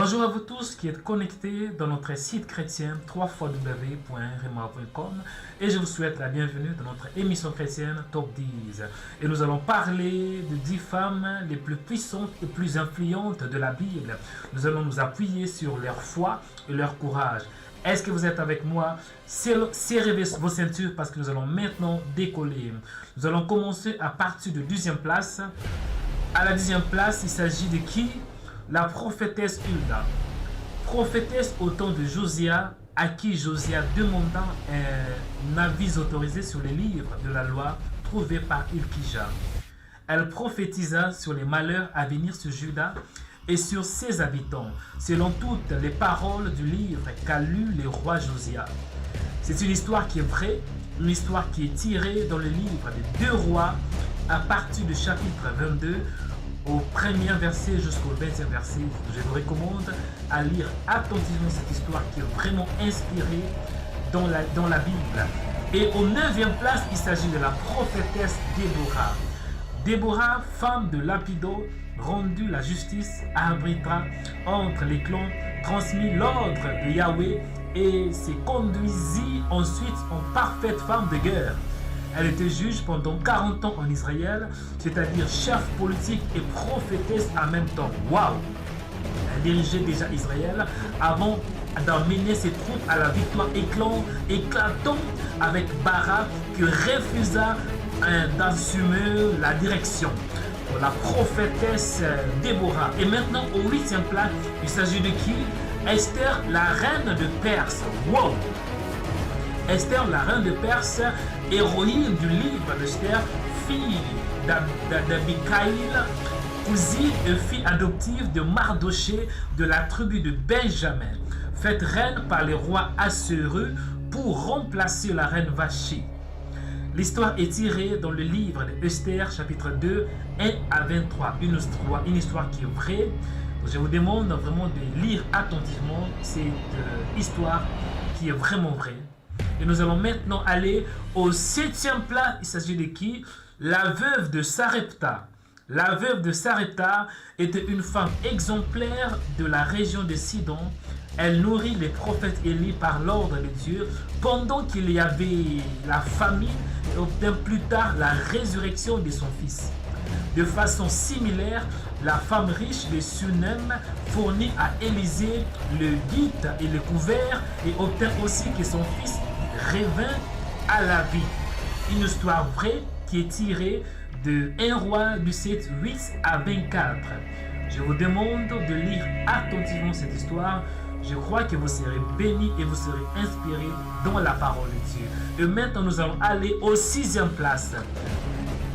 Bonjour à vous tous qui êtes connectés dans notre site chrétien www.rema.com et je vous souhaite la bienvenue dans notre émission chrétienne Top 10. Et nous allons parler de 10 femmes les plus puissantes et plus influentes de la Bible. Nous allons nous appuyer sur leur foi et leur courage. Est-ce que vous êtes avec moi? Serrez vos ceintures parce que nous allons maintenant décoller. Nous allons commencer à partir de 10e place. À la 10e place, il s'agit de qui? La prophétesse Hulda, prophétesse au temps de Josia, à qui Josia demanda un avis autorisé sur les livres de la loi trouvés par Hilkija. Elle prophétisa sur les malheurs à venir sur Juda et sur ses habitants, selon toutes les paroles du livre qu'a lu le roi Josia. C'est une histoire qui est vraie, une histoire qui est tirée dans le livre des 2 rois à partir du chapitre 22, au premier verset jusqu'au 20e verset. Je vous recommande à lire attentivement cette histoire qui est vraiment inspirée dans la Bible. Et au 9e place, il s'agit de la prophétesse Déborah. Déborah, femme de Lapido, rendue la justice, arbitra entre les clans, transmit l'ordre de Yahweh et se conduisit ensuite en parfaite femme de guerre. Elle était juge pendant 40 ans en Israël, c'est-à-dire chef politique et prophétesse en même temps. Waouh! Elle dirigeait déjà Israël avant d'emmener ses troupes à la victoire éclatante avec Barak qui refusa d'assumer la direction. La prophétesse Déborah. Et maintenant au 8e place, il s'agit de qui? Esther, la reine de Perse. Wow! Esther, la reine de Perse, héroïne du livre d'Esther, fille d'Abicaïl, cousine et fille adoptive de Mardoché de la tribu de Benjamin, faite reine par les rois Assuérus pour remplacer la reine Vachi. L'histoire est tirée dans le livre d'Esther, chapitre 2, 1 à 23. Une histoire qui est vraie. Je vous demande vraiment de lire attentivement cette histoire qui est vraiment vraie. Et nous allons maintenant aller au 7e place. Il s'agit de qui? La veuve de Sarepta. La veuve de Sarepta était une femme exemplaire de la région de Sidon. Elle nourrit les prophètes Élie par l'ordre de Dieu pendant qu'il y avait la famine et obtint plus tard la résurrection de son fils. De façon similaire, la femme riche de Sunem fournit à Élisée le guide et le couvert et obtint aussi que son fils revint à la vie. Une histoire vraie qui est tirée de 1 roi du 7, 8 à 24. Je vous demande de lire attentivement cette histoire. Je crois que vous serez bénis et vous serez inspirés dans la parole de Dieu. Et maintenant, nous allons aller au 6e place.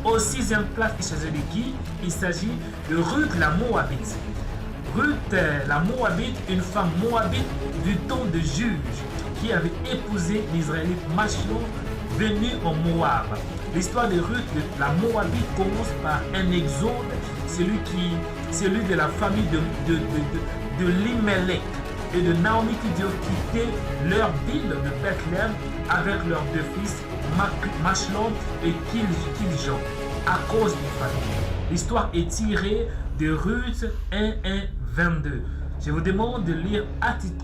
Au 6e place, il s'agit de qui? Il s'agit de Ruth la Moabite. Ruth la Moabite, une femme moabite du temps de juge qui avait épousé l'Israélite Machlon venu en Moab. L'histoire de Ruth la Moabite commence par un exode, celui de la famille de Limelech et de Naomi qui doivent quitter leur ville de Bethléem avec leurs 2 fils, Machlon et Kiljon, à cause d'une famille. L'histoire est tirée de Ruth 1, 22. Je vous demande de lire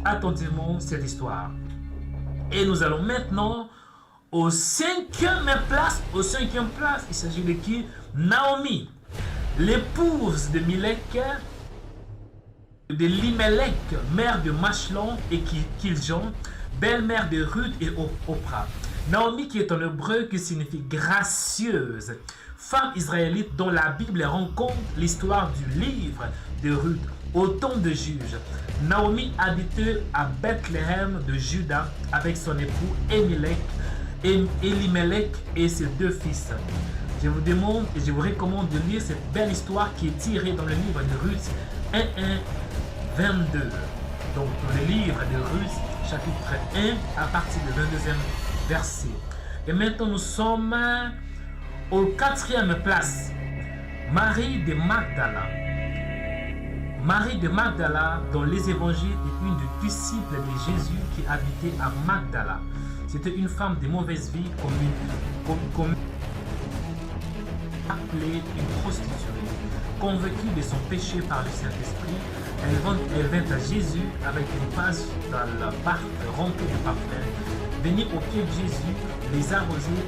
attentivement cette histoire. Et nous allons maintenant au 5e place. Au 5e place, il s'agit de qui? Naomi, l'épouse de Limelech, mère de Machlon et Kiljon, belle-mère de Ruth et Oprah. Naomi qui est en hébreu qui signifie gracieuse. Femme israélite dont la Bible rencontre l'histoire du livre de Ruth au temps de juge. Naomi habitait à Bethléem de Juda avec son époux Elimelech et ses 2 fils. Je vous demande et je vous recommande de lire cette belle histoire qui est tirée dans le livre de Ruth 1, 22. Donc dans le livre de Ruth, chapitre 1, à partir du 22e verset. Et maintenant nous sommes au 4e place. Marie de Magdala. Marie de Magdala, dans les évangiles, est une des disciples de Jésus qui habitait à Magdala. C'était une femme de mauvaise vie, comme appelée une prostituée. Convaincue de son péché par le Saint-Esprit, elle vint à Jésus avec une passe dans la barque remplie de parfums, venir au pied de Jésus, les arroser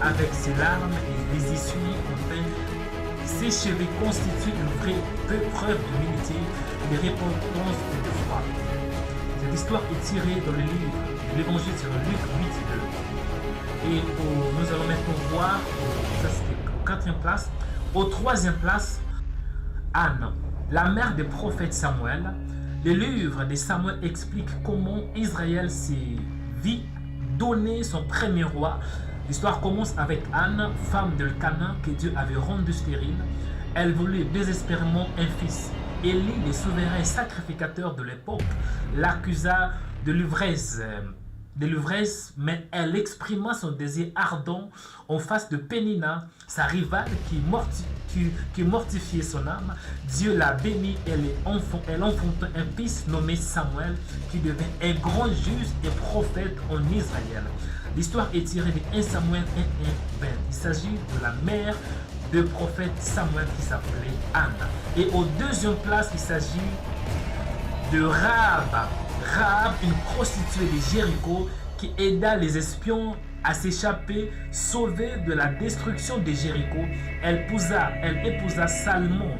avec ses larmes et les essuyer enfin. Ces cheveux constituent une vraie preuve d'humilité, de repentance et de foi. Cette histoire est tirée dans le livre de l'Évangile selon Luc 8:2. Et nous allons maintenant voir, ça c'était au 4e place, au 3e place, Anne, la mère du prophète Samuel. Le livre de Samuel explique comment Israël s'est vu donner son premier roi. L'histoire commence avec Anne, femme d'Elkana que Dieu avait rendue stérile. Elle voulait désespérément un fils. Élie, le souverain sacrificateur de l'époque, l'accusa de l'ivresse, mais elle exprima son désir ardent en face de Pénina, sa rivale qui mortifiait son âme. Dieu la bénit et elle enfanta un fils nommé Samuel qui devint un grand juge et prophète en Israël. L'histoire est tirée de 1 Samuel 1:20. Il s'agit de la mère du prophète Samuel qui s'appelait Anne. Et au 2e place, il s'agit de Rahab. Rahab, une prostituée de Jéricho qui aida les espions à s'échapper, sauvée de la destruction de Jéricho. Elle épousa Salmon,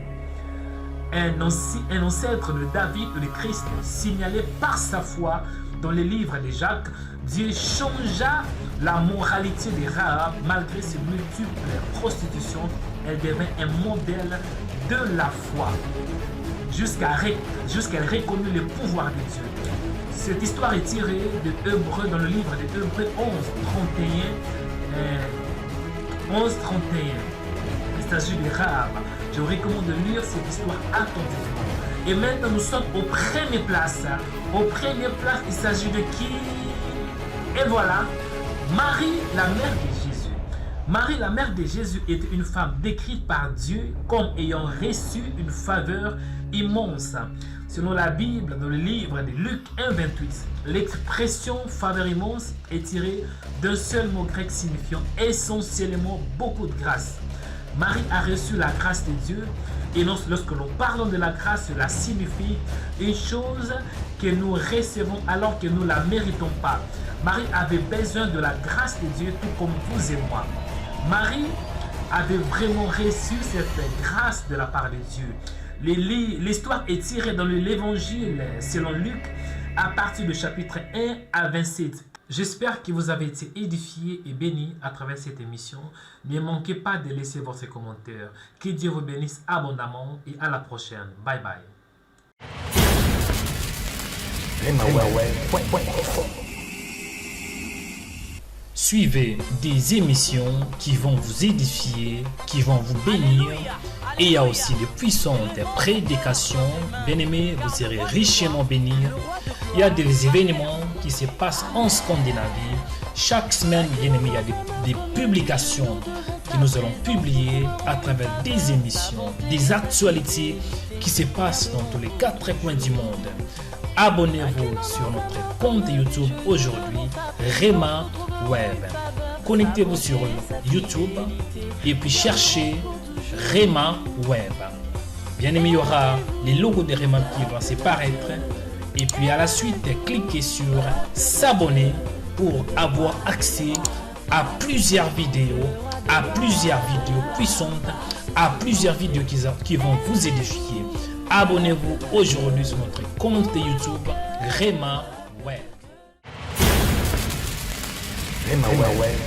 un ancêtre de David et de Christ, signalé par sa foi dans les livres de Jacques. Dieu changea la moralité de Rahab malgré ses multiples prostitutions. Elle devint un modèle de la foi jusqu'à reconnut le pouvoir de Dieu. Cette histoire est tirée de Hébreux dans le livre de Hébreux 11:31. Il s'agit de Rahab. Je vous recommande de lire cette histoire attentivement. Et maintenant, nous sommes aux premières places. Aux premières places, il s'agit de qui? Et voilà, Marie, la mère de Jésus. Marie, la mère de Jésus, était une femme décrite par Dieu comme ayant reçu une faveur immense. Selon la Bible, dans le livre de Luc 1:28, l'expression faveur immense est tirée d'un seul mot grec signifiant essentiellement beaucoup de grâce. Marie a reçu la grâce de Dieu, et lorsque nous parlons de la grâce, cela signifie une chose que nous recevons alors que nous ne la méritons pas. Marie avait besoin de la grâce de Dieu tout comme vous et moi. Marie avait vraiment reçu cette grâce de la part de Dieu. L'histoire est tirée dans l'Évangile selon Luc à partir du chapitre 1 à 27. J'espère que vous avez été édifiés et bénis à travers cette émission. Ne manquez pas de laisser votre commentaire. Que Dieu vous bénisse abondamment et à la prochaine. Bye bye. Suivez des émissions qui vont vous édifier, qui vont vous bénir. Et il y a aussi de puissantes prédications. Bien-aimés, vous serez richement bénis. Il y a des événements qui se passent en Scandinavie. Chaque semaine, bien-aimés, il y a des publications que nous allons publier à travers des émissions, des actualités qui se passent dans tous les 4 coins du monde. Abonnez-vous sur notre compte YouTube aujourd'hui, Rema Web. Connectez-vous sur YouTube et puis cherchez Rema Web. Bien aimé, il y aura les logos de Rema qui vont apparaître. Et puis à la suite, cliquez sur s'abonner pour avoir accès à plusieurs vidéos puissantes, à plusieurs vidéos qui vont vous édifier. Abonnez-vous aujourd'hui sur notre compte YouTube Rema Web. Rema Web.